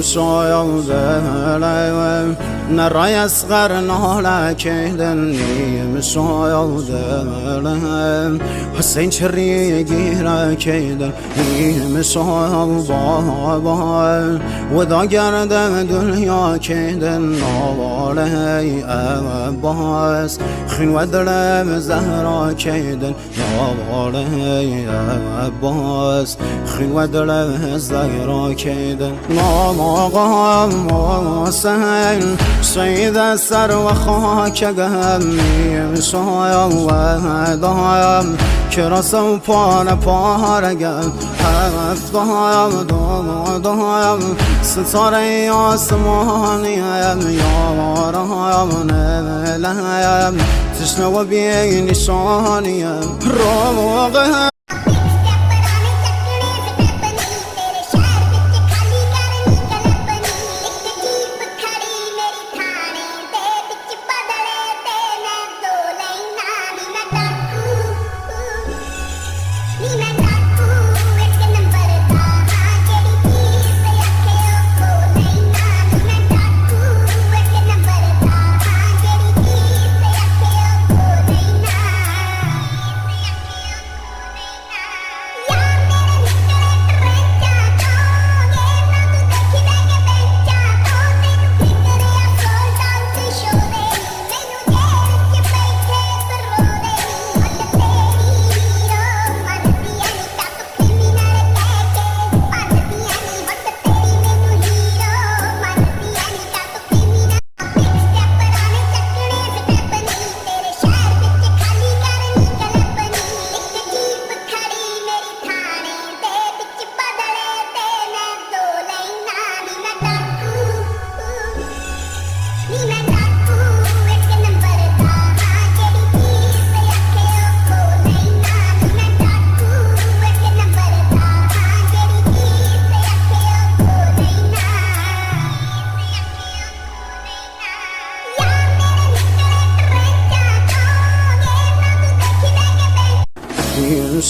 شاید دلم نرای اصغر نالکیدن نیم شاید دلم حسین چری گیره کیدن نیم شاید بابا و دا گردم دنیا کیدن نواله عباس خین و دلم زهرا کیدن نواله عباس خین و دلم زهرا کیدن آقا حسین سید سر و خاکگم میم شایم و دایم که رسم پان پارگم هفت دایم ستاره آسمانیم یارم نملیم تشنه و بی نشانیم روغه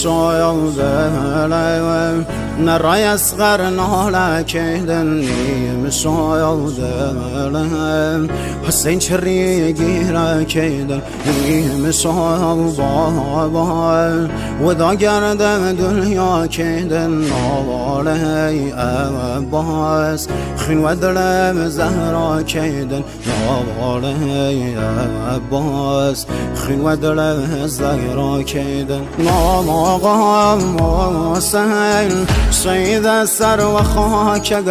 شاید دلم نرای اصغر نالکیدن نیم شاید دلم حسین چری گیره کیدن نیم شاید بابا و دا گردم دنیا کیدن نواله عباس خین و دلم زهرا کیدن نواله عباس خین و دلم زهرا کیدن آقا حسین سید سر و خاکگم